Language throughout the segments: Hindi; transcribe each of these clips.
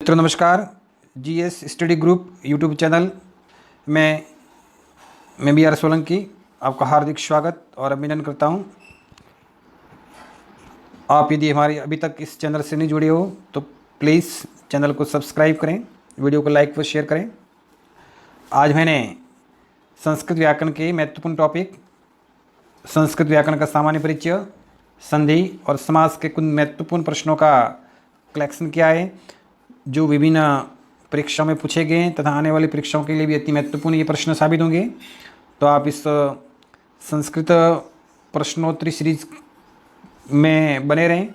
मित्रों नमस्कार। GS study group YouTube channel में मैं बी आर सोलंकी आपका हार्दिक स्वागत और अभिनंदन करता हूं। आप यदि हमारे अभी तक इस चैनल से नहीं जुड़े हो तो प्लीज़ चैनल को सब्सक्राइब करें, वीडियो को लाइक व शेयर करें। आज मैंने संस्कृत व्याकरण के महत्वपूर्ण टॉपिक संस्कृत व्याकरण का सामान्य परिचय, संधि और समास के कुछ महत्वपूर्ण प्रश्नों का कलेक्शन किया है जो विभिन्न परीक्षाओं में पूछे गए तथा आने वाली परीक्षाओं के लिए भी अति महत्वपूर्ण ये प्रश्न साबित होंगे। तो आप इस संस्कृत प्रश्नोत्तरी सीरीज में बने रहें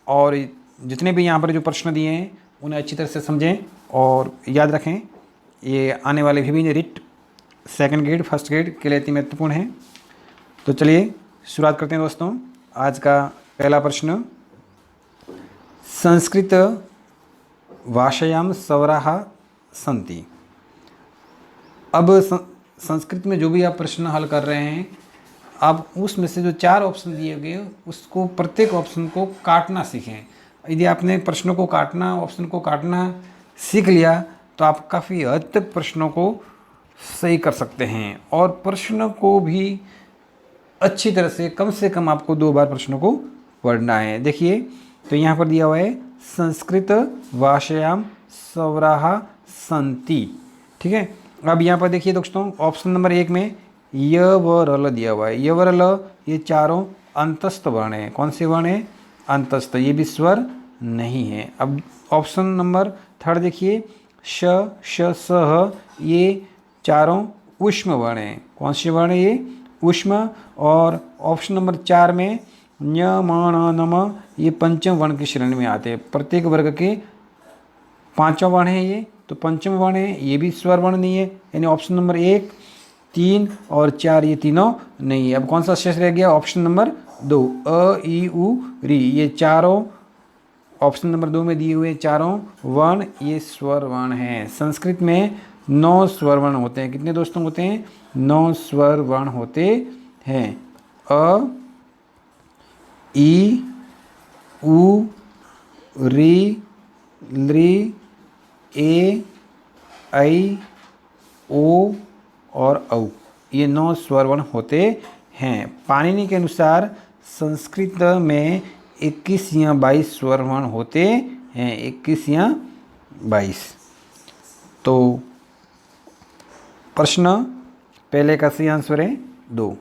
और जितने भी यहाँ पर जो प्रश्न दिए हैं उन्हें अच्छी तरह से समझें और याद रखें। ये आने वाले विभिन्न writ, second grade, first grade के लिए अति महत्वपूर्ण है। तो चलिए शुरुआत करते हैं दोस्तों। आज का पहला प्रश्न, संस्कृत भाषायां स्वराः सन्ति। अब संस्कृत में जो भी आप प्रश्न हल कर रहे हैं, आप उसमें से जो 4 ऑप्शन दिए गए उसको प्रत्येक ऑप्शन को काटना सीखें। यदि आपने प्रश्नों को काटना, ऑप्शन को काटना सीख लिया तो आप काफ़ी हद तक प्रश्नों को सही कर सकते हैं और प्रश्न को भी अच्छी तरह से कम आपको 2 बार प्रश्नों को पढ़ना है। देखिए तो यहाँ पर दिया हुआ है संस्कृत भाषायां स्वराः सन्ति। ठीक है, अब यहाँ पर देखिए दोस्तों ऑप्शन नंबर 1 में य व रल दिया हुआ है। य व रल ये चारों अंतस्थ वर्ण है। कौन से वर्ण है? अंतस्थ, ये भी स्वर नहीं है। अब ऑप्शन नंबर 3 देखिए श श स ये चारों ऊष्म वर्ण है। कौन से वर्ण है? ये ऊष्म। और ऑप्शन नंबर 4 में ञ म ण न म ये पंचम वर्ण की श्रेणी में आते हैं। प्रत्येक वर्ग के 5वां वर्ण है ये, तो पंचम वर्ण है, ये भी स्वर वर्ण नहीं है। यानी ऑप्शन नंबर 1, 3 और 4 ये तीनों नहीं है। अब कौन सा शेष रह गया? ऑप्शन नंबर 2 अ ई उ री, ये चारों ऑप्शन नंबर 2 में दिए हुए चारों वर्ण ये स्वर वर्ण हैं। संस्कृत में 9 स्वर वर्ण होते हैं। कितने दोस्तों होते हैं? 9 स्वर वर्ण होते हैं। अ ई उ री लृ ए ऐ ओ और औ, ये 9 स्वर वर्ण होते हैं। पाणिनि के अनुसार संस्कृत में 21 या 22 स्वर वर्ण होते हैं। 21 या 22। तो प्रश्न पहले का सही आंसर है 2,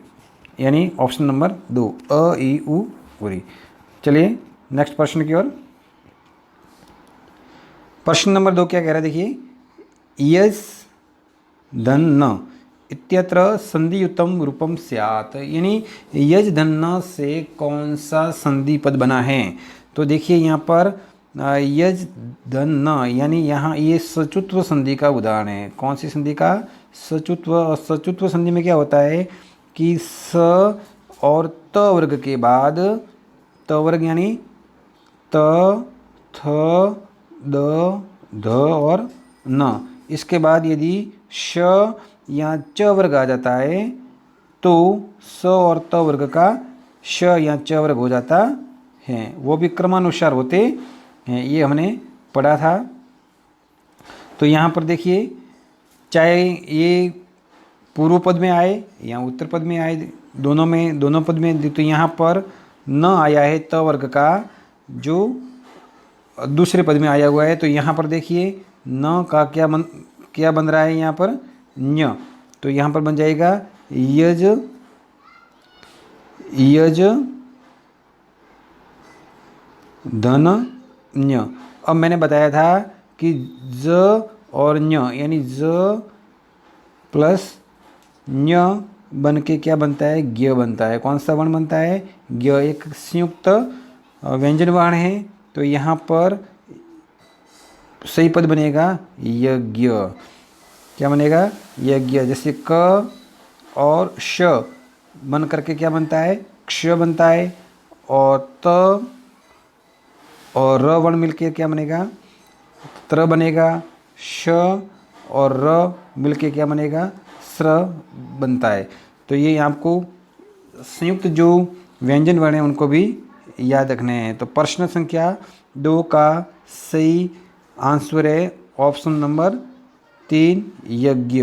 यानी ऑप्शन नंबर 2 अ ई उ री। चलिए नेक्स्ट प्रश्न की ओर। प्रश्न नंबर 2 क्या कह रहा है? देखिए यस धन न इत्यत्र संधियुतम रूपम स्यात्, यानी यज धन न से कौन सा संधि पद बना है? तो देखिए यहाँ पर यज धन न, यानी यहाँ ये सचुत्व संधि का उदाहरण है। कौन सी संधि का? सचुत्व। सचुत्व संधि में क्या होता है कि स और त वर्ग के बाद, त वर्ग यानी त थ द ध और न, इसके बाद यदि श या च वर्ग आ जाता है तो स और त वर्ग का श या च वर्ग हो जाता है। वो भी क्रमानुसार होते हैं, ये हमने पढ़ा था। तो यहाँ पर देखिए चाहे ये पूर्व पद में आए या उत्तर पद में आए, दोनों पद में, तो यहाँ पर न आया है त वर्ग का जो दूसरे पद में आया हुआ है। तो यहाँ पर देखिए न का क्या बन रहा है? यहाँ पर ञ, तो यहाँ पर बन जाएगा यज यज धन ञ। अब मैंने बताया था कि ज और ञ यानी ज प्लस ञ बन के क्या बनता है? ज्ञ बनता है। कौन सा वर्ण बनता है? ज्ञ। एक संयुक्त व्यंजन वर्ण है, तो यहाँ पर सही पद बनेगा यज्ञ। क्या बनेगा? यज्ञ। जैसे क और श बन करके क्या बनता है? क्ष बनता है। और त और र वर्ण मिलके क्या बनेगा? त्र बनेगा। श और र मिलके क्या बनेगा? स्र बनता है। तो ये आपको संयुक्त जो व्यंजन वर्ण हैं उनको भी याद रखने हैं। तो प्रश्न संख्या 2 का सही आंसर है ऑप्शन नंबर 3 यज्ञ।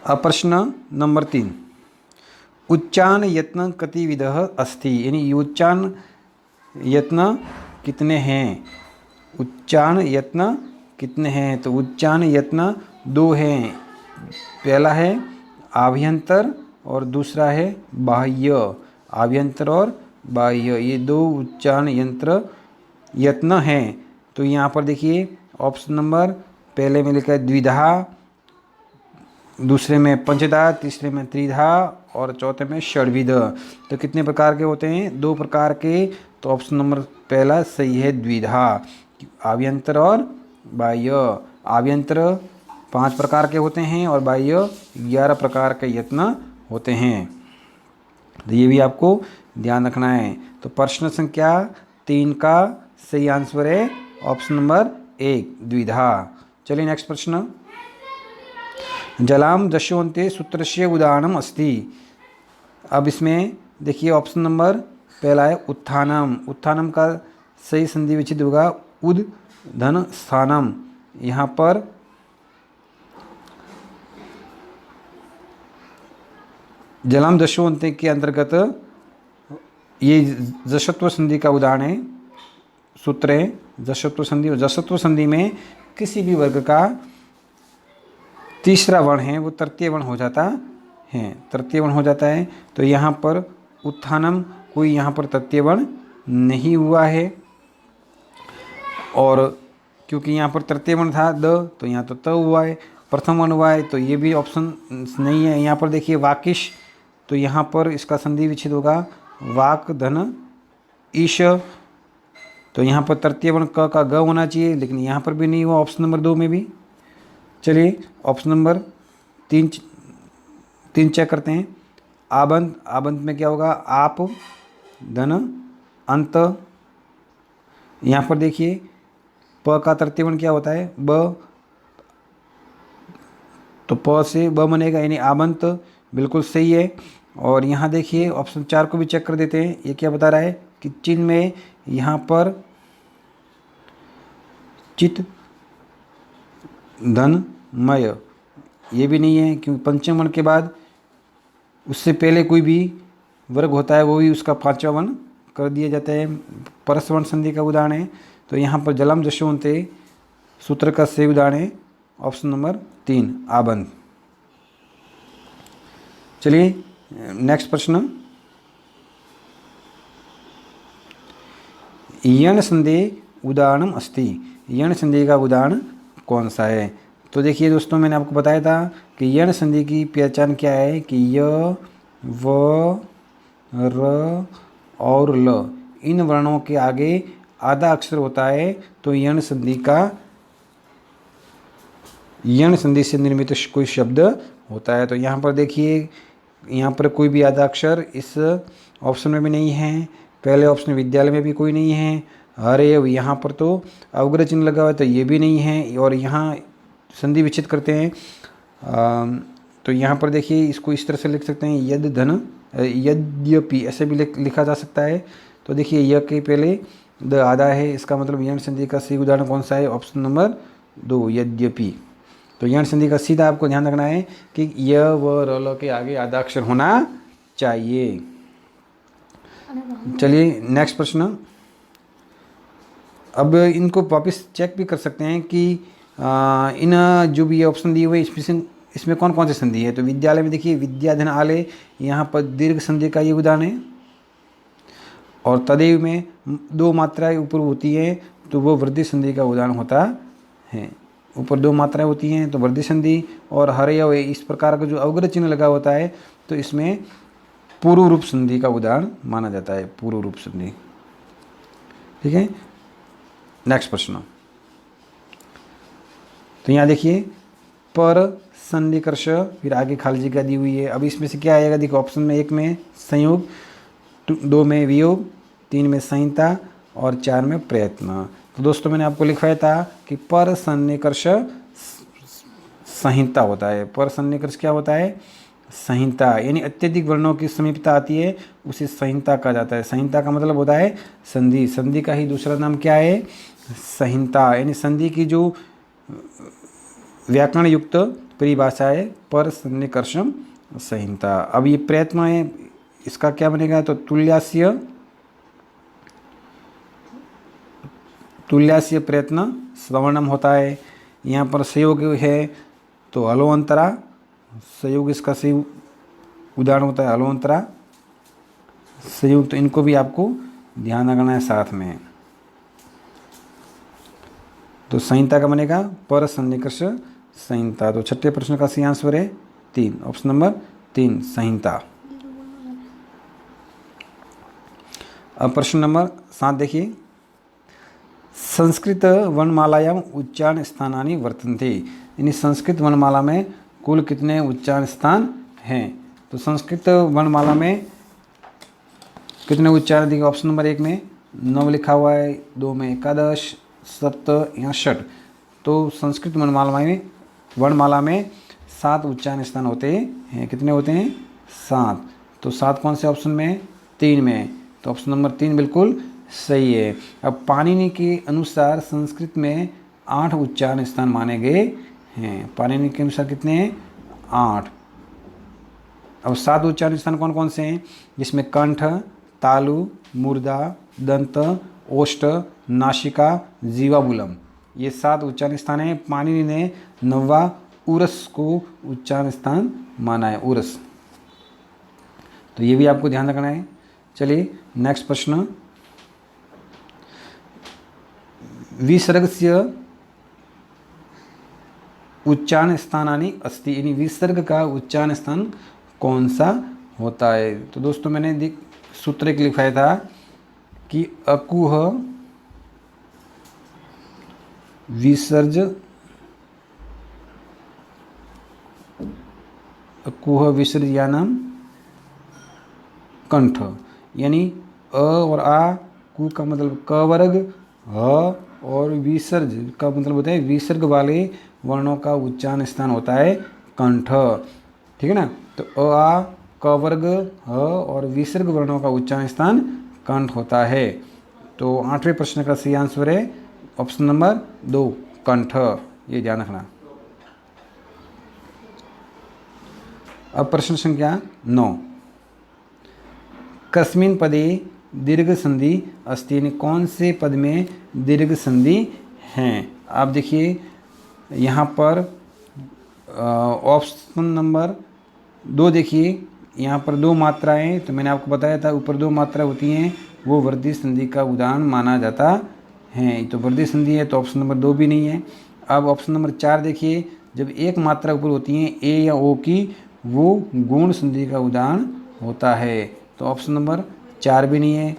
अब प्रश्न नंबर 3, उच्चारण यत्न कतिविधः अस्ति, यानी उच्चारण यत्न कितने हैं, उच्चारण यत्न कितने हैं। तो उच्चारण यत्न 2 हैं, पहला है आभ्यंतर और दूसरा है बाह्य। आभ्यंतर और बाह्य, ये 2 उच्चारण यत्न हैं। तो यहाँ पर देखिए ऑप्शन नंबर पहले में लिखा है द्विधा, दूसरे में पंचधा, तीसरे में त्रिधा और चौथे में षड्विध। तो कितने प्रकार के होते हैं, 2 प्रकार के। तो ऑप्शन नंबर पहला सही है द्विधा, आभ्यंतर और बाह्य। आभ्यंतर 5 प्रकार के होते हैं और बाह्य 11 प्रकार के यत्न होते हैं। तो ये भी आपको ध्यान रखना है। तो प्रश्न संख्या 3 का सही आंसर है ऑप्शन नंबर 1 द्विधा। चलिए नेक्स्ट प्रश्न, जलाम दशोन्ते सूत्रस्य उदाहरणम अस्ति। अब इसमें देखिए ऑप्शन नंबर पहला है उत्थानम। उत्थानम का सही संधि विच्छेद होगा उद धन स्थानम। यहाँ पर जलाम दशोन्ते के अंतर्गत ये जशत्व संधि का उदाहरण है, सूत्र है जशत्व संधि। और जशत्व संधि में किसी भी वर्ग का तीसरा वर्ण है वो तृतीय वर्ण हो जाता है, तृतीय वर्ण हो जाता है। तो यहाँ पर उत्थानम कोई यहाँ पर तृतीय वर्ण नहीं हुआ है, और क्योंकि यहाँ पर तृतीय वर्ण था द, तो यहाँ तो त हुआ है, प्रथम वर्ण हुआ है, तो ये भी ऑप्शन नहीं है। यहाँ पर देखिए वाकिश, तो यहाँ पर इसका संधि विच्छेद होगा वाक धन ईश। तो यहाँ पर तृतीय वर्ण क का ग होना चाहिए, लेकिन यहाँ पर भी नहीं हुआ ऑप्शन नंबर 2 में भी। चलिए ऑप्शन नंबर 3 चेक करते हैं। आबंत, आबंत में क्या होगा आप धन अंत। यहाँ पर देखिए प का तृतीय वर्ण क्या होता है ब, तो प से ब बनेगा, यानी आबंत बिल्कुल सही है। और यहाँ देखिए ऑप्शन 4 को भी चेक कर देते हैं। ये क्या बता रहा है कि चिन्ह में यहाँ पर चित धन मय, ये भी नहीं है, क्योंकि पंचम वर्ण के बाद उससे पहले कोई भी वर्ग होता है वो भी उसका 5वां वर्ण कर दिया जाता है, परस्वर्ण संधि का उदाहरण है। तो यहाँ पर जलम दशोन्ते सूत्र का सही उदाहरण है ऑप्शन नंबर 3 आबंध। चलिए नेक्स्ट प्रश्न, यण संधि उदाहरणम अस्ति। यण संधि का उदाहरण कौन सा है। तो देखिए दोस्तों मैंने आपको बताया था कि यण संधि की पहचान क्या है कि य व र और ल इन वर्णों के आगे आधा अक्षर होता है, तो यण संधि से निर्मित कोई शब्द होता है। तो यहाँ पर देखिए यहाँ पर कोई भी आधा अक्षर इस ऑप्शन में भी नहीं है, पहले ऑप्शन विद्यालय में भी कोई नहीं है। अरे यहाँ पर तो अवग्रह चिन्ह लगा हुआ है, तो ये भी नहीं है। और यहाँ संधि विच्छेद करते हैं, तो यहाँ पर देखिए इसको इस तरह से लिख सकते हैं यद धन यद्यपि, ऐसे भी लिखा जा सकता है। तो देखिए य के पहले द आधा है, इसका मतलब यण संधि का सही उदाहरण कौन सा है ऑप्शन नंबर 2 यद्यपि। तो यण संधि का सीधा आपको ध्यान रखना है कि य व र ल के आगे आधा अक्षर होना चाहिए। चलिए नेक्स्ट प्रश्न, अब इनको वापस चेक भी कर सकते हैं कि इन जो भी ऑप्शन दिए हुए इसमें कौन कौन से संधि है। तो विद्यालय में देखिए विद्याधन आले, यहाँ पर दीर्घ संधि का ये उदाहरण है। और तदेव में 2 मात्राएं ऊपर होती है, तो वो वृद्धि संधि का उदाहरण होता है। ऊपर 2 मात्राएं होती हैं तो वृद्धि संधि। और हरय इस प्रकार का जो अवग्रह चिन्ह लगा होता है, तो इसमें पूर्व रूप संधि का उदाहरण माना जाता है, पूर्व रूप संधि। ठीक है, नेक्स्ट प्रश्न, तो यहाँ देखिए पर संधिकर्ष, फिर आगे खाली जगह दी हुई है। अब इसमें से क्या आएगा, देखो ऑप्शन में 1 में संयोग, 2 में वियोग, 3 में संहिता और 4 में प्रयत्न। तो दोस्तों मैंने आपको लिखवाया था कि पर सन्निकर्ष संहिता होता है। पर सन्निकर्ष क्या होता है, संहिता, यानी अत्यधिक वर्णों की समीपता आती है उसे संहिता कहा जाता है। संहिता का मतलब होता है संधि, संधि का ही दूसरा नाम क्या है? संहिता। यानी संधि की जो व्याकरण युक्त परिभाषा है पर सन्निकर्षम संहिता। अब ये प्रयत्न है, इसका क्या बनेगा? तो तुल्यास्य, तुल्यास्य प्रयत्न श्रवणम होता है। यहाँ पर संयोग है तो हलोअंतरा, संयोग इसका सही उदाहरण होता है हलोअंतरा, संयोग। तो इनको भी आपको ध्यान रखना है साथ में। तो संहिता का बनेगा पर सन्निकर्ष संहिता। तो छठे प्रश्न का सही आंसर है 3, ऑप्शन नंबर 3 संहिता। अब प्रश्न नंबर 7 देखिए, संस्कृत वर्णमालायाम उच्चारण स्थानानि वर्तन्ते। यानी संस्कृत वर्णमाला में कुल कितने उच्चारण स्थान हैं? तो संस्कृत वर्णमाला में कितने उच्चारण दिए? ऑप्शन नंबर 1 में 9 लिखा हुआ है, 2 में एकादश, सप्त या षट। तो संस्कृत वर्णमाला में 7 उच्चारण स्थान होते हैं। कितने होते हैं? 7। तो 7 कौन से ऑप्शन में? 3 में। तो ऑप्शन नंबर 3 बिल्कुल सही है। अब पाणिनि के अनुसार संस्कृत में 8 उच्चारण स्थान माने गए हैं। पाणिनि के अनुसार कितने हैं? 8। अब 7 उच्चारण स्थान कौन कौन से हैं? जिसमें कंठ, तालु, मूर्धा, दंत, ओष्ठ, नासिका, जीवाबुलम, ये 7 उच्चारण स्थान हैं। पाणिनि ने 9वां उरस को उच्चारण स्थान माना है, उरस। तो ये भी आपको ध्यान रखना है। चलिए नेक्स्ट प्रश्न, विसर्गस्य उच्चारण स्थानानि अस्ति। यानी विसर्ग का उच्चारण स्थान कौन सा होता है? तो दोस्तों मैंने सूत्र एक लिखाया था कि अकुह विसर्ज, अकुह विसर्जयानम कंठ। यानी अ और आ, कु का मतलब क वर्ग, ह और विसर्ज का मतलब होता है विसर्ग वाले वर्णों का उच्चारण स्थान होता है कंठ। ठीक है ना? तो अ आ, क वर्ग, ह और विसर्ग वर्णों का उच्चारण स्थान कंठ होता है। तो 8वें प्रश्न का सही आंसर है ऑप्शन नंबर 2 कंठ। ये ध्यान रखना। अब प्रश्न संख्या 9, कस्मिन् पदे दीर्घ संधि अस्ति। यानी कौन से पद में दीर्घ संधि हैं? आप देखिए यहाँ पर ऑप्शन नंबर 2 देखिए, यहाँ पर 2 मात्राएं, तो मैंने आपको बताया था ऊपर 2 मात्रा होती हैं, वो वृद्धि संधि का उदाहरण माना जाता है। तो वृद्धि संधि है तो ऑप्शन नंबर 2 भी नहीं है। अब ऑप्शन नंबर 4 देखिए, जब एक मात्रा ऊपर होती है ए या ओ की, वो गुण संधि का उदाहरण होता है। तो ऑप्शन नंबर 4 भी नहीं है।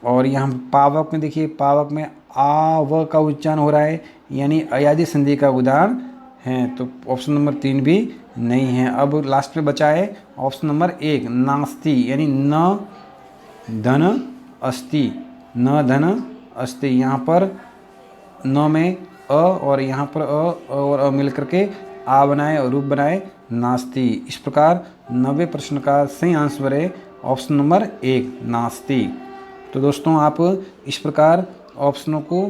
और यहाँ पावक में देखिए, पावक में आ व का उच्चारण हो रहा है, यानी अयादि संधि का उदाहरण है। तो ऑप्शन नंबर 3 भी नहीं है। अब लास्ट में बचा है ऑप्शन नंबर 1 नास्ति, यानी न धन अस्ति, न धन अस्ति। यहाँ पर न में अ और यहाँ पर अ और अ मिल करके आ बनाए और रूप बनाए नास्ति। इस प्रकार 90वें प्रश्न का सही आंसर है ऑप्शन नंबर 1 नास्ति। तो दोस्तों आप इस प्रकार ऑप्शनों को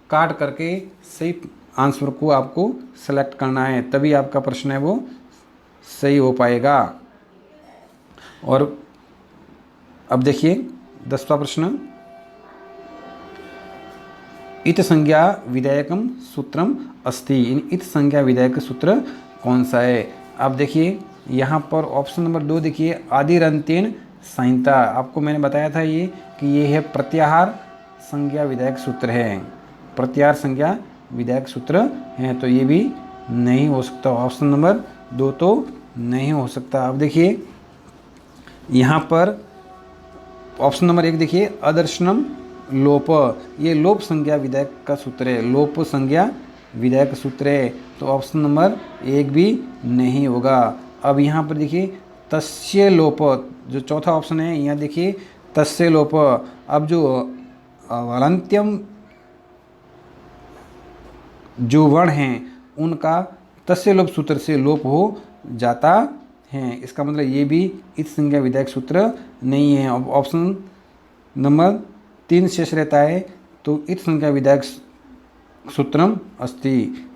काट करके सही आंसर को आपको सेलेक्ट करना है, तभी आपका प्रश्न है वो सही हो पाएगा। और अब देखिए 10वां प्रश्न, इत संज्ञा विधायकम सूत्रम अस्ति। इत संज्ञा विधायक सूत्र कौन सा है? आप देखिए यहाँ पर ऑप्शन नंबर 2 देखिए, आदिरंत्येन संहिता। आपको मैंने बताया था ये कि ये है प्रत्याहार संज्ञा विधायक सूत्र है, प्रत्याहार संज्ञा विधायक सूत्र है। तो ये भी नहीं हो सकता, ऑप्शन नंबर 2 तो नहीं हो सकता। अब देखिए यहाँ पर ऑप्शन नंबर 1 देखिए, अदर्शनम लोप, ये लोप संज्ञा विधायक का सूत्र है, लोप संज्ञा विधायक सूत्र है। तो ऑप्शन नंबर 1 भी नहीं होगा। अब यहाँ पर देखिए तस्य लोप, जो चौथा ऑप्शन है, यहाँ देखिए तस्य लोप। अब जो हलन्त्यम जो वर्ण हैं उनका तस्य लोप सूत्र से लोप हो जाता हैं। इसका मतलब ये भी इत संज्ञा विधायक सूत्र नहीं है। अब ऑप्शन नंबर 3 शेष रहता है, तो इत संज्ञा विधायक सूत्रम अस्ति,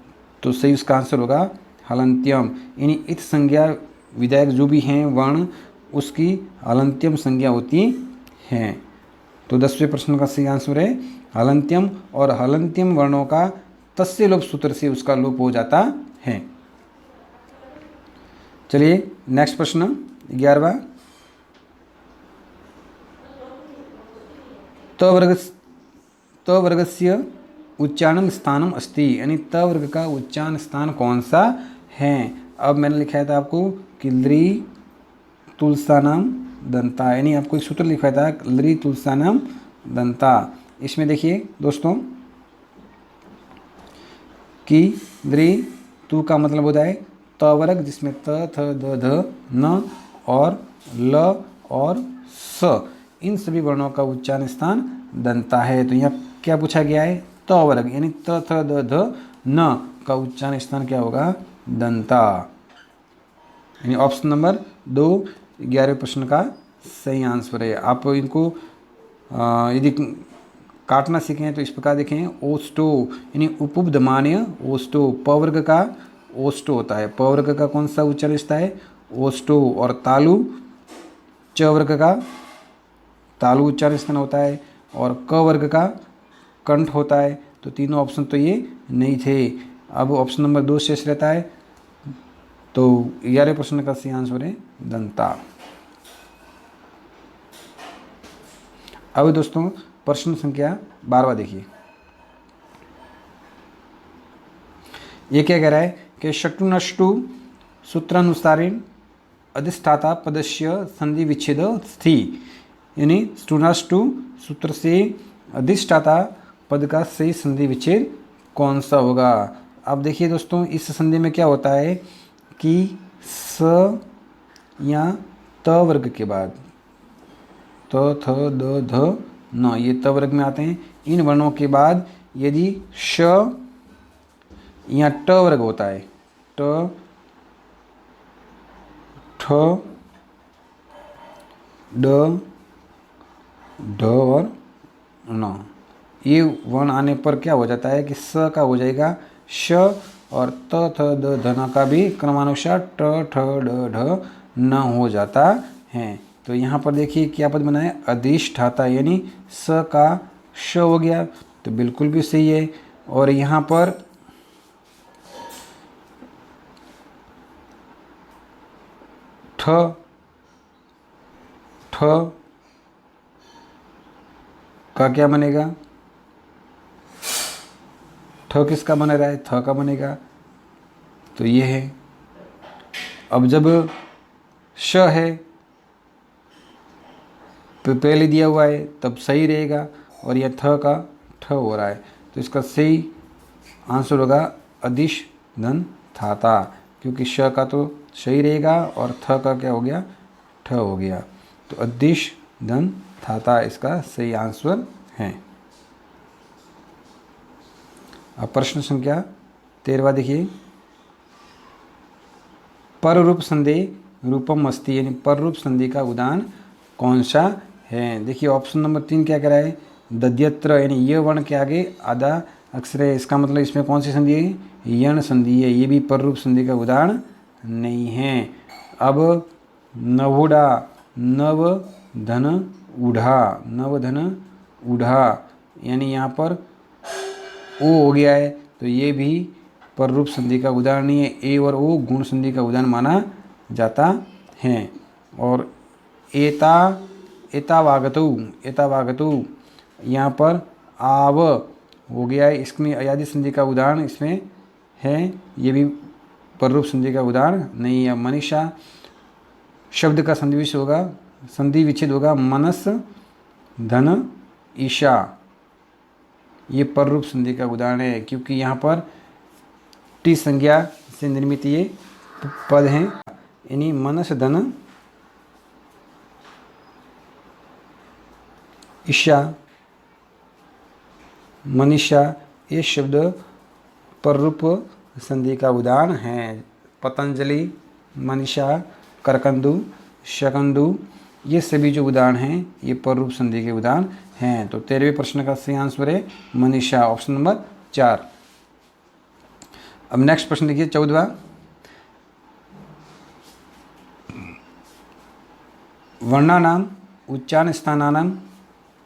तो सही उसका आंसर होगा हलंत्यम। यानी इत संज्ञा विधायक जो भी हैं वर्ण, उसकी हलंत्यम संज्ञा होती हैं। तो 10वें प्रश्न का सही आंसर है हलंत्यम, और हलंत्यम वर्णों का तस्य लोप सूत्र से उसका लोप हो जाता है। चलिए नेक्स्ट प्रश्न 11वां। त वर्गस्य उच्चारण स्थानम अस्ति, यानी त वर्ग का उच्चारण स्थान कौन सा है। अब मैंने लिखाया था आपको कि लृ तुलसानाम दंता, यानी आपको एक सूत्र लिखा था लृ तुलसानाम दंता। इसमें देखिए दोस्तों कि लृ तु का मतलब होता है त वर्ग, जिसमें त थ द ध न और ल और स, इन सभी वर्णों का उच्चारण स्थान दंता है। तो यहाँ क्या पूछा गया है, त वर्ग यानी त थ द ध न का उच्चारण स्थान क्या होगा, दंता। यानी ऑप्शन नंबर 2 11वें प्रश्न का सही आंसर है। आप इनको यदि काटना सीखें तो इस प्रकार देखें, ओस्टो यानी उपुब्धमान्य ओस्टो, प वर्ग का ओस्टो होता है, प वर्ग का कौन सा उच्चारण स्थान है, ओस्टो। और तालु च वर्ग का तालु उच्चारण स्थान होता है, और क वर्ग का कंठ होता है। तो तीनों ऑप्शन तो ये नहीं थे। अब ऑप्शन नंबर 2 शेष रहता है, तो 11वें प्रश्न का सही आंसर है दंता। अब दोस्तों प्रश्न संख्या 12वां देखिए। ये क्या कह रहा है कि षट्णष्टु सूत्रानुसारेण अधिष्ठाता पदस्य संधि विच्छेद स्थि, यानी षट्णष्टु सूत्र से अधिष्ठाता पद का सही संधि विच्छेद कौन सा होगा। अब देखिए दोस्तों इस संधि में क्या होता है कि स या त वर्ग के बाद त थ द ध न, ये त वर्ग में आते हैं। इन वर्णों के बाद यदि श या ट वर्ग होता है, ट ठ ड ढ और न, ये वर्ण आने पर क्या हो जाता है कि स का हो जाएगा श, और त थ द ध न का भी क्रमानुसार ट ठ ड ढ न हो जाता है। तो यहाँ पर देखिए क्या पद बना है, अधिष्ठाता, यानी स का श हो गया, तो बिल्कुल भी सही है। और यहाँ पर ठ ठ का क्या बनेगा, ठ किसका बन रहा है, थ का बनेगा, तो ये है। अब जब श है तो पहले दिया हुआ है तब सही रहेगा, और यह थ का ठ हो रहा है, तो इसका सही आंसर होगा अधिश धन थाता, क्योंकि श का तो सही रहेगा और थ का क्या हो गया, ठ हो गया। तो अधिश धन थाता इसका सही आंसर है। अब प्रश्न संख्या 13वां देखिए। पर रूप संधि रूपम अस्ति, यानी पर रूप संधि का उदाहरण कौन सा है। देखिए ऑप्शन नंबर 3 क्या कह रहा है, दध्यत्र, यानी ये वर्ण के आगे आधा अक्षर है, इसका मतलब इसमें कौन सी संधि है, यण संधि है, ये भी पर रूप संधि का उदाहरण नहीं है। अब नवुडा, नव धन उढ़ा, नव धन उढ़ा, यानी यहाँ पर ओ हो गया है, तो ये भी पर रूप संधि का उदाहरण नहीं है। ए और ओ गुण संधि का उदाहरण माना जाता है। और एतावागतु यहाँ पर आव हो गया है, इसमें अयादि संधि का उदाहरण इसमें है, ये भी पर रूप संधि का उदाहरण नहीं है। मनीषा शब्द का संधि विच्छेद होगा मनस धन ईशा, ये पर रूप संधि का उदाहरण है, क्योंकि यहाँ पर टी संज्ञा से निर्मित ये पद हैं, यानी मनस धन ईशा मनीषा, ये शब्द पर रूप संधि का उदाहरण है। पतंजलि, मनीषा, करकंदु, शकंदु, ये सभी जो उदाहरण हैं ये पररूप संधि के उदाहरण हैं। तो 13वें प्रश्न का सही आंसर है मनीषा, ऑप्शन नंबर 4। अब नेक्स्ट प्रश्न देखिए 14वां। वर्णानाम उच्चारण स्थानानाम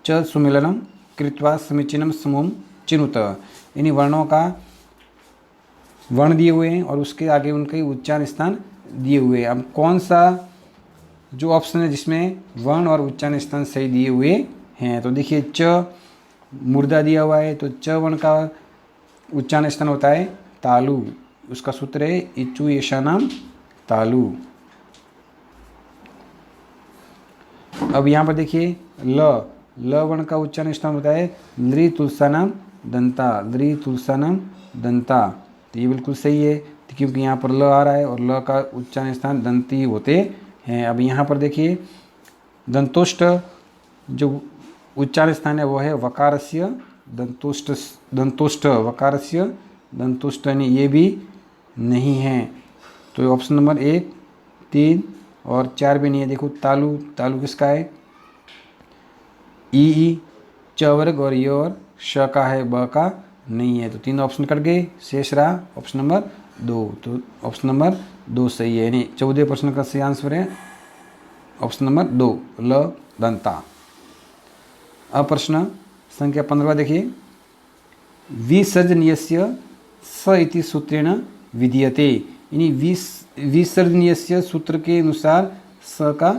च सुमेलनम कृत्वा समीचीनम समूहम चिनुत। यानी वर्णों का वर्ण दिए हुए हैं और उसके आगे उनके उच्चारण स्थान दिए हुए हैं। अब कौन सा जो ऑप्शन है जिसमें वर्ण और उच्चारण स्थान सही दिए हुए हैं? तो देखिए च मुर्दा दिया हुआ है, तो च वर्ण का उच्चारण स्थान होता है तालु, उसका सूत्र है इचु येषाणाम तालु। अब यहाँ पर देखिए ल वर्ण का उच्चारण स्थान होता है लृ तुलसानाम दंता, लृ तुलसानाम दंता। तो ये बिल्कुल सही है क्योंकि यहाँ पर ल आ रहा है और ल का उच्चारण स्थान दंती होते हैं। अब यहाँ पर देखिए दंतोष्ट जो उच्चारण स्थान है वो है वकारस्य दंतोष्ट, दंतोष्ट वकारस्य दंतोष्ट, ये भी नहीं है। तो ऑप्शन नंबर 1, 3 और 4 भी नहीं है। देखो तालु, तालु किसका है? ई च वर्ग और य और श का है, ब का नहीं है। तो 3 ऑप्शन कट गए, शेष रहा ऑप्शन नंबर 2। तो ऑप्शन नंबर 2 सही है, यानी 14 प्रश्न का सही आंसर है ऑप्शन नंबर 2 ल दंता। अब प्रश्न संख्या 15 देखिए। विसर्जनीयस्य स इति सूत्रेण विधीयते। यानी विसर्जनीयस्य सूत्र के अनुसार स का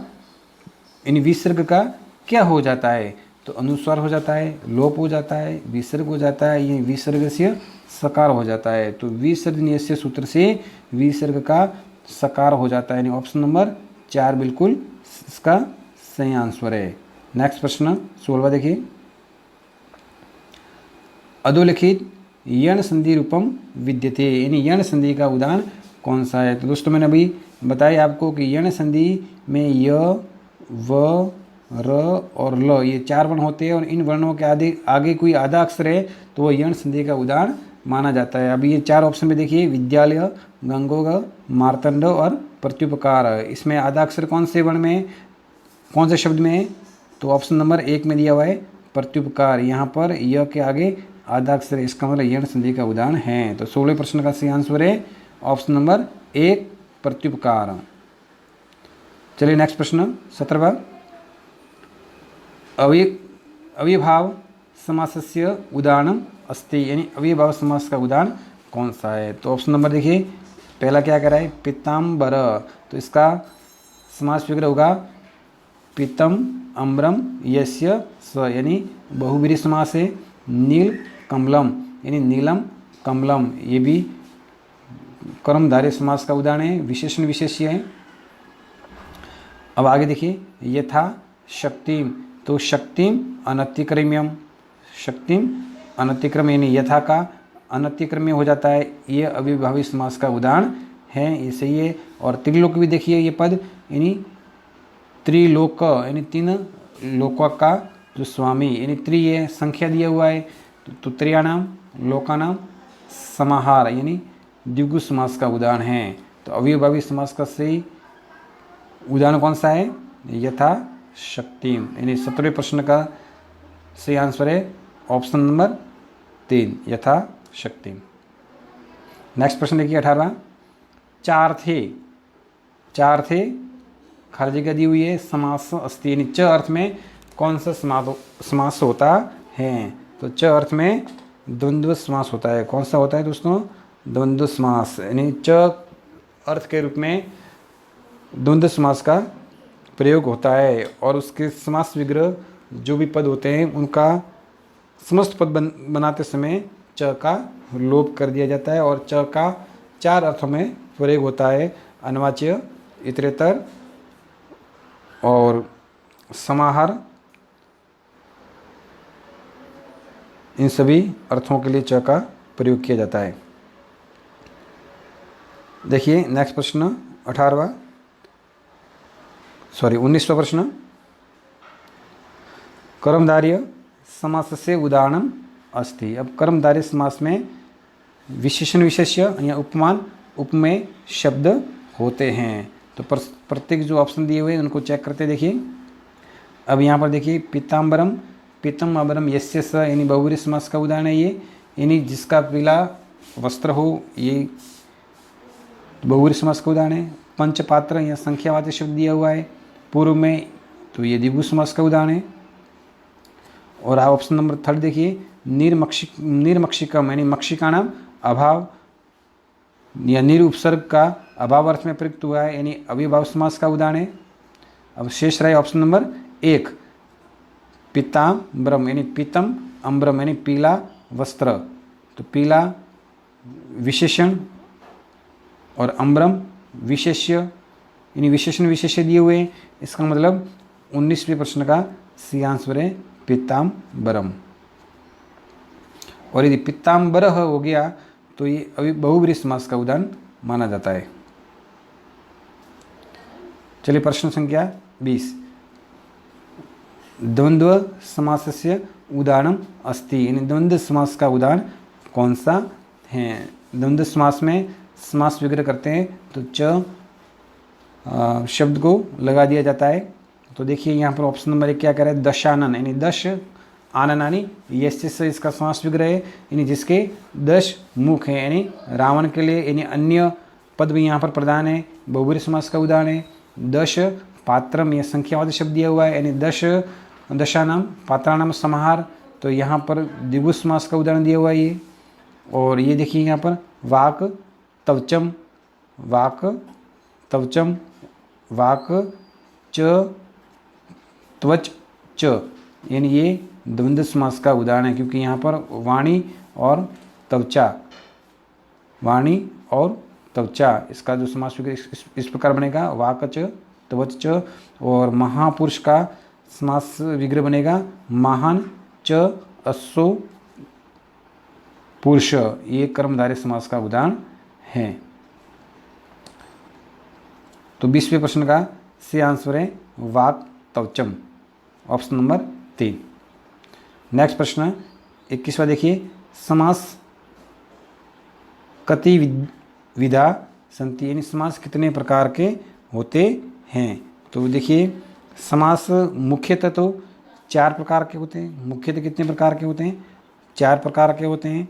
यानी विसर्ग का क्या हो जाता है? तो अनुस्वार हो जाता है, लोप हो जाता है, विसर्ग हो जाता है, ये विसर्ग से सकार हो जाता है। तो विसर्जनीयस्य सूत्र से विसर्ग का सकार हो जाता है, यानी ऑप्शन नंबर 4 बिल्कुल इसका सही आंसर है। नेक्स्ट प्रश्न 16वां देखिए। अधोलिखित यण संधि रूपम विद्यते, यानी यण संधि का उदाहरण कौन सा है? तो दोस्तों मैंने अभी बताया आपको कि यण संधि में य, व, र और ल ये 4 वर्ण होते हैं और इन वर्णों के आगे कोई आधा अक्षर है तो वो यण संधि का उदाहरण माना जाता है। अभी ये 4 ऑप्शन में देखिए विद्यालय, गंगोग, मार्तंड और प्रत्युपकार। इसमें आधा अक्षर कौन से वर्ण में, कौन से शब्द में है? तो ऑप्शन नंबर 1 में दिया हुआ है प्रत्युपकार। यहाँ पर य के आगे आधा अक्षर, इसका मतलब यण संधि का उदाहरण है। तो 16वें प्रश्न का सही आंसर है ऑप्शन नंबर 1 प्रत्युपकार। चलिए नेक्स्ट प्रश्न 17वां। अव्ययभाव समासस्य उदाहरणम अस्ति, यानी अव्ययभाव समास का उदाहरण कौन सा है? तो ऑप्शन नंबर देखिए पहला क्या कह रहा है? पीताम्बर। तो इसका समास विग्रह होगा पीतम अम्बरम यस्य स, यानी बहुब्रीहि समास है। नील कमलम, यानी नीलम कमलम, ये भी कर्मधारय समास का उदाहरण है, विशेषण विशेष्य है। अब आगे देखिए यथा शक्तिम, तो शक्तिम अनतिक्रम्यम, शक्तिम अनतिक्रम, यानी यथा का अनतिक्रम्य हो जाता है, ये अविभावी समास का उदाहरण है, ये सही है। और त्रिलोक भी देखिए ये पद, यानी त्रिलोक यानी 3 लोकों का जो स्वामी, यानी त्रि ये संख्या दिया हुआ है, तो त्रयाणाम लोकानाम समाहार, यानी द्विगु समास का उदाहरण है। तो अविभावी समास का सही उदाहरण कौन सा है? यथा शक्तिम, यानी 17वें प्रश्न का सही आंसर है ऑप्शन नंबर 3 यथा शक्तिम। नेक्स्ट प्रश्न देखिए 18वां। चार थे खाली जगह दी हुई है, समास अस्ति, यानी च अर्थ में कौन सा समास होता है? तो च अर्थ में द्वंद्व समास होता है। कौन सा होता है दोस्तों? द्वंद्व समास, यानी च अर्थ के रूप में द्वंद्व समास का प्रयोग होता है और उसके समास विग्रह जो भी पद होते हैं उनका समस्त पद बनाते समय च का लोप कर दिया जाता है और च का 4 अर्थों में प्रयोग होता है, अनवाच्य, इतरेतर और समाहार। इन सभी अर्थों के लिए च का प्रयोग किया जाता है। देखिए नेक्स्ट प्रश्न 19वां प्रश्न। कर्मधारय समास से उदाहरणम अस्ति। अब कर्मधारय समास में विशेषण विशेष्य या उपमान उपमेय शब्द होते हैं। तो प्रत्येक जो ऑप्शन दिए हुए हैं उनको चेक करते देखिए। अब यहाँ पर देखिए पीताम्बरम पीतम अबरम यस्य स यानी बहुब्रीहि समास का उदाहरण है ये, यानी जिसका पीला वस्त्र हो, ये बहुब्रीहि समास का उदाहरण है। पंचपात्र या संख्यावाचक शब्द दिया हुआ है पूर्व में, तो ये द्विगु समास का उदाहरण है। और आप ऑप्शन नंबर 3 देखिए, निर्मक्षिकम यानी मक्षिका नाम अभाव या निरुपसर्ग का अभाव अर्थ में प्रयुक्त हुआ है, यानी अविभाव समास का उदाहरण है। अब शेष रहा ऑप्शन नंबर 1 पीताम्बरम यानी पीतम, अम्बरम यानी पीला वस्त्र, तो पीला विशेषण और अम्बरम विशेष्य यानी विशेषण विशेष्य दिए हुए हैं। इसका मतलब 19वें प्रश्न का सी आंसर है पीताम्बरम। और यदि पीताम्बरः हो गया तो ये अभी बहुब्रीहि समास का उदाहरण माना जाता है। चलिए प्रश्न संख्या 20, द्वंद्व समासस्य उदाहरणम अस्ति, यानी द्वंद्व समास का उदाहरण कौन सा है। द्वंद्व समास में समास विग्रह करते हैं तो च शब्द को लगा दिया जाता है। तो देखिए यहाँ पर ऑप्शन नंबर 1 क्या कह रहा है, दशानन यानी 10 आननानी, यस्य से इसका समास विग्रह है, यानी जिसके 10 मुख हैं, यानी रावण के लिए यानी अन्य पद भी यहाँ पर प्रदान है, बहुब्रीहि समास का उदाहरण है। 10 पात्रम यह संख्यावाचक शब्द दिया हुआ है, यानी 10 दशानाम पात्राणाम समाहार, तो यहाँ पर द्विगु समास का उदाहरण दिया हुआ है ये। और ये देखिए यहाँ पर वाक तवचम, वाक तवचम, वाक च त्वच च, यानी ये द्वंद्व समास का उदाहरण है, क्योंकि यहाँ पर वाणी और त्वचा, वाणी और त्वचा इसका जो समास इस प्रकार बनेगा, वाक च त्वच च। और महापुरुष का समास विग्रह बनेगा महान च अश्वो पुरुष, ये कर्मधारय समास का उदाहरण है। तो 20वें प्रश्न का सी आंसर है वाक तवचम, ऑप्शन नंबर 3। नेक्स्ट प्रश्न 21वां देखिए, समास कति विधा संति, यानी समास कितने प्रकार के होते हैं। तो देखिए समास मुख्यतः तो 4 प्रकार के होते हैं। मुख्यतः कितने प्रकार के होते हैं, 4 प्रकार के होते हैं।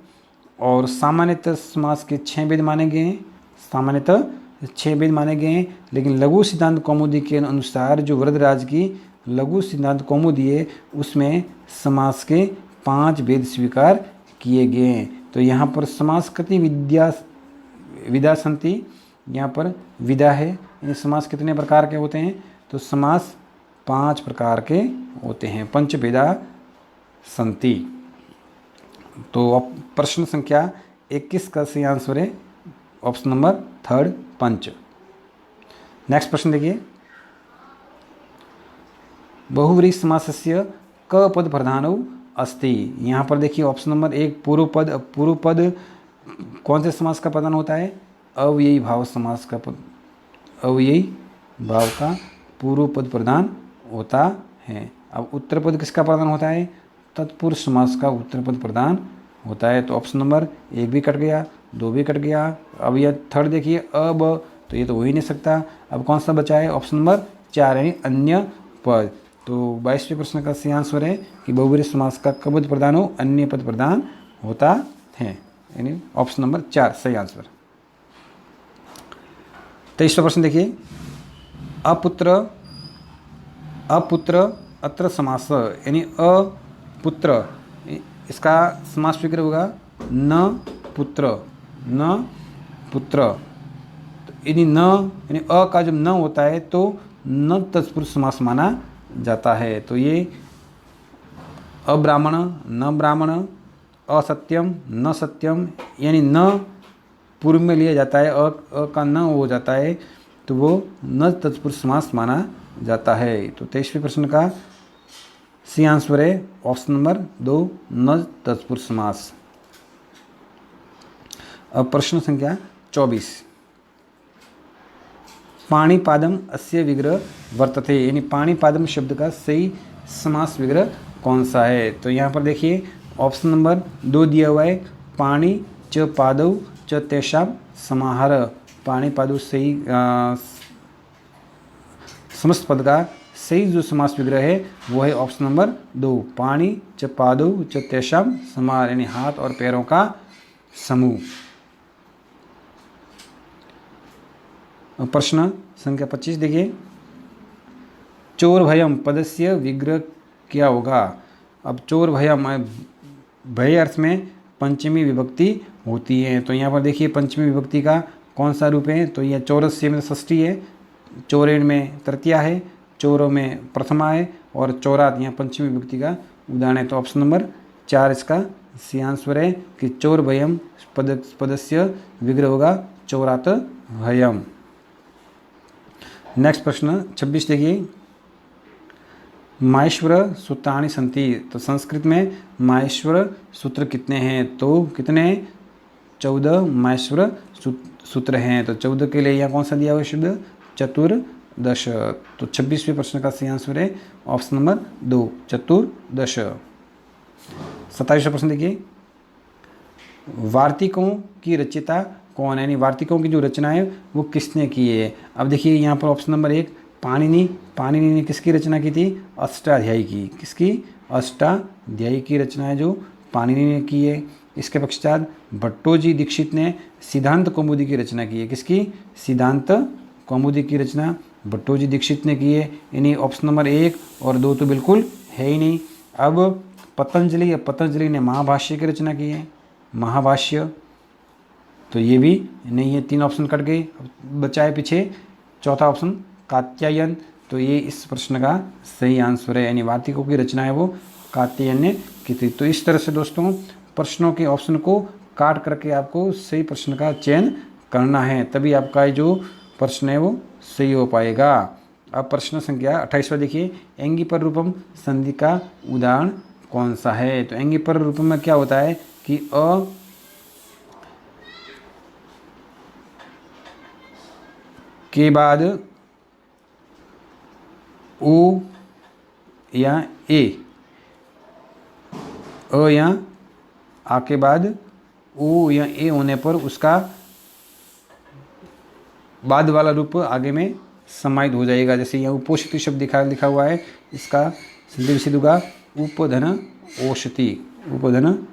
और सामान्यतः समास के 6 भेद माने गए हैं, सामान्यतः 6 भेद माने गए हैं। लेकिन लघु सिद्धांत कौमुदी के अनुसार जो वरदराज की लघु सिद्धांत कौमुदी है उसमें समास के 5 भेद स्वीकार किए गए हैं। तो यहाँ पर समास कति विधा संति, यहाँ पर विधा है, यानी समास कितने प्रकार के होते हैं, तो समास 5 प्रकार के होते हैं, पंचभेदा संति। तो प्रश्न संख्या 21 का सही आंसर है ऑप्शन नंबर 3 पंच। नेक्स्ट प्रश्न देखिए, बहुव्रीहि समासस्य क पद प्रधानौ अस्ति। यहाँ पर देखिए ऑप्शन नंबर 1 पूर्व पद। पूर्व पद कौन से समास का प्रधान होता है, अव्ययी भाव समास का पद, अव्ययी भाव का पूर्व पद प्रधान होता है। अब उत्तर पद किसका प्रधान होता है, तत्पुरुष समास का उत्तर पद प्रधान होता है। तो ऑप्शन नंबर 1 भी कट गया, 2 भी कट गया। अब यह 3 देखिए अब, तो ये तो हो ही नहीं सकता। अब कौन सा बचा है, ऑप्शन नंबर 4 यानी अन्य पद। तो 22वें प्रश्न का सही आंसर है कि बहुब्रीहि समास का क पद प्रधान हो, अन्य पद प्रधान होता है, यानी ऑप्शन नंबर 4 सही आंसर। 23वां प्रश्न देखिए, अपुत्र अत्र समास, यानी अपुत्र इसका समास विग्रह होगा न पुत्र, न पुत्र। तो यदि न यानी अ का जब न होता है तो न तत्पुरुष समास माना जाता है। तो ये अब्राह्मण न ब्राह्मण, असत्यम न सत्यम, यानी न पूर्व में लिया जाता है, अ का न हो जाता है तो वो न तत्पुरुष समास माना जाता है। तो 23वें प्रश्न का सी आंसर है ऑप्शन नंबर 2 न तत्पुरुष समास। अब प्रश्न संख्या 24, पाणिपादम अस्य विग्रह वर्तते, यानी पाणिपादम शब्द का सही समास विग्रह कौन सा है। तो यहाँ पर देखिए ऑप्शन नंबर 2 दिया हुआ है, पाणि च पादौ च तेषां समाहार। पाणिपादौ सही समस्त पद का सही जो समास विग्रह है वो है ऑप्शन नंबर 2, पाणी च पादौ च तेषां समार, यानी हाथ और पैरों का समूह। प्रश्न संख्या 25 देखिए, चोर भयम पदस्य विग्रह क्या होगा। अब चोर भयम, भय अर्थ में पंचमी विभक्ति होती है, तो यहाँ पर देखिए पंचमी विभक्ति का कौन सा रूप है, तो यह चौरस्य में षष्ठी है, चौरेण में तृतीया है, चोरों में प्रथमा है और चौरात यहाँ पंचमी विभक्ति का उदाहरण है। तो ऑप्शन नंबर 4 इसका सही आंसर है कि चोर भयम पदस्य विग्रह होगा चौरात भयम। नेक्स्ट प्रश्न 26 देखिए, माहेश्वर सूत्राणि सन्ति, तो संस्कृत में माहेश्वर सूत्र कितने हैं, तो कितने 14 माहेश्वर सूत्र हैं। तो 14 के लिए यहाँ कौन सा दिया हुआ शब्द, चतुर्दश। तो 26वें प्रश्न का सही आंसर है ऑप्शन नंबर 2, चतुर्दश। 27वां प्रश्न देखिए, वार्तिकों की रचयिता कौन है, यानी वार्तिकों की जो रचना है वो किसने की है। अब देखिए यहाँ पर ऑप्शन नंबर 1 पाणिनि, पाणिनि ने किसकी रचना की थी, अष्टाध्यायी की, किसकी, अष्टाध्यायी की रचना है जो पाणिनि ने की है। इसके पश्चात भट्टोजी दीक्षित ने सिद्धांत कौमुदी की रचना की है, किसकी, सिद्धांत कौमुदी की रचना भट्टोजी दीक्षित ने की है, यानी ऑप्शन नंबर 1 और 2 तो बिल्कुल है ही नहीं। अब पतंजलि, पतंजलि ने महाभाष्य की रचना की है, महाभाष्य, तो ये भी नहीं है, 3 ऑप्शन कट गए, बचा है पीछे चौथा ऑप्शन कात्यायन, तो ये इस प्रश्न का सही आंसर है, यानी वार्तिकों की रचना है वो कात्यायन ने की थी। तो इस तरह से दोस्तों प्रश्नों के ऑप्शन को काट करके आपको सही प्रश्न का चयन करना है, तभी आपका जो प्रश्न है वो सही हो पाएगा। अब प्रश्न संख्या 28वां देखिए, एंगी पर रूपम संधि का उदाहरण कौन सा है। तो एंगी पर रूपम में क्या होता है कि अ के बाद ओ या ए, अ या आ के बाद ओ या ए होने पर उसका बाद वाला रूप आगे में समाहित हो जाएगा। जैसे यहाँ उपोषिति शब्द लिखा हुआ है, इसका संधि विच्छेद होगा उपधन ओषति, उपधन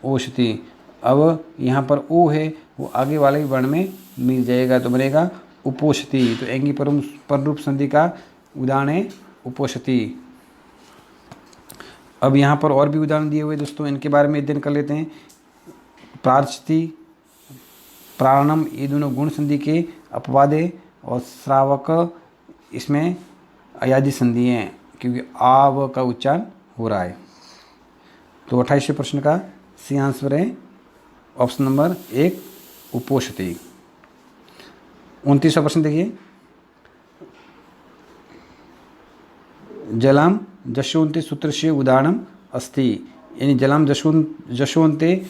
ओषति। अब यहाँ पर ओ है वो आगे वाले वर्ण में मिल जाएगा तो बनेगा उपोषति। तो एंगी पररूप संधि का उदाहरण है उपोषति। अब यहाँ पर और भी उदाहरण दिए हुए दोस्तों, इनके बारे में अध्ययन कर लेते हैं। प्रार्चति, प्राणम, ये दोनों गुण संधि के अपवाद है, और श्रावक इसमें अयादि संधि है क्योंकि आव का उच्चारण हो रहा है। तो 28वें प्रश्न का सही आंसर है ऑप्शन नंबर 1 उपोषति। 29वां प्रश्न देखिए, जलाम जशोन्ते सूत्र से उदाहरण अस्ति, यानी जलाम जशोन्ते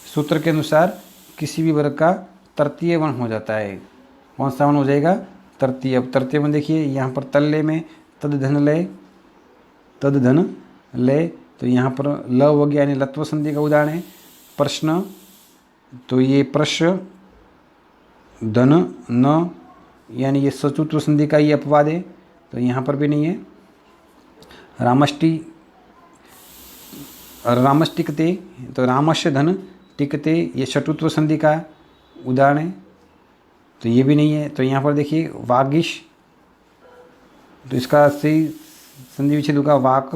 सूत्र के अनुसार किसी भी वर्ग का तृतीय वर्ण हो जाता है। कौन सा वर्ण हो जाएगा, तृतीय। अब तृतीय वर्ण देखिए यहाँ पर तल्ले में तद धन लय, तो यहाँ पर ल हो गया, यानी लत्व संधि का उदाहरण है। प्रश्न, तो ये प्रश्न धन न, यानी ये सचूत्र संधि का ये अपवाद है, तो यहाँ पर भी नहीं है। रामष्टिकते, तो रामस्य धन टिकते, ये शटुत्व संधि का उदाहरण है, तो ये भी नहीं है। तो यहाँ पर देखिए वागिश, तो इसका सही संधि विच्छेद होगा वाक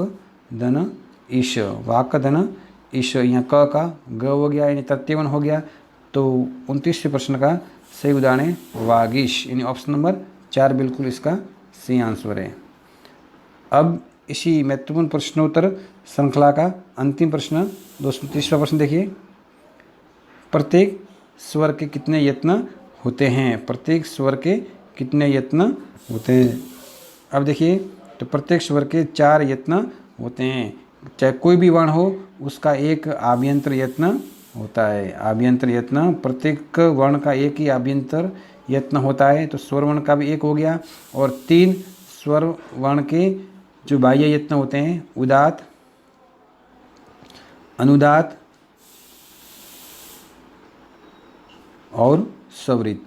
धन ईश, वाक धन ईश। यहाँ क का ग हो गया, यानी तृतीय वर्ण हो गया। तो 29वें प्रश्न का सही उदाहरण है वागीश, यानी ऑप्शन नंबर 4 बिल्कुल इसका सही आंसर है। अब इसी महत्वपूर्ण प्रश्नोत्तर श्रृंखला का अंतिम प्रश्न 230वां प्रश्न देखिए, प्रत्येक स्वर के कितने यत्न होते हैं, प्रत्येक स्वर के कितने यत्न होते हैं। अब देखिए, तो प्रत्येक स्वर के 4 यत्न होते हैं, चाहे कोई भी वर्ण हो उसका एक आभ्यंतर यत्न होता है। आभ्यंतर यत्न, प्रत्येक वर्ण का एक ही आभ्यंतर यत्न होता है, तो स्वर वर्ण का भी एक हो गया। और 3 स्वर वर्ण के जो बाह्य यत्न होते हैं, उदात्त, अनुदात्त और स्वरित।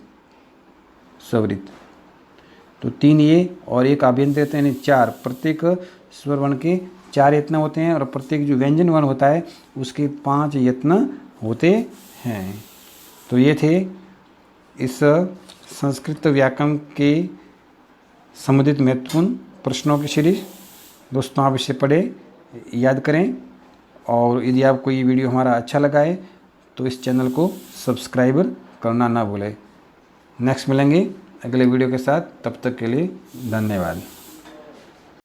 तो 3 ये और 1 आभ्यंतर यत्न यानी 4। प्रत्येक स्वर वर्ण के 4 यत्न होते हैं और प्रत्येक जो व्यंजन वर्ण होता है उसके 5 यत्न होते हैं। तो ये थे इस संस्कृत व्याकरण के संबंधित महत्वपूर्ण प्रश्नों की सीरीज। दोस्तों आप इसे पढ़ें, याद करें, और यदि आपको ये वीडियो हमारा अच्छा लगा है तो इस चैनल को सब्सक्राइब करना ना भूलें। नेक्स्ट मिलेंगे अगले वीडियो के साथ, तब तक के लिए धन्यवाद।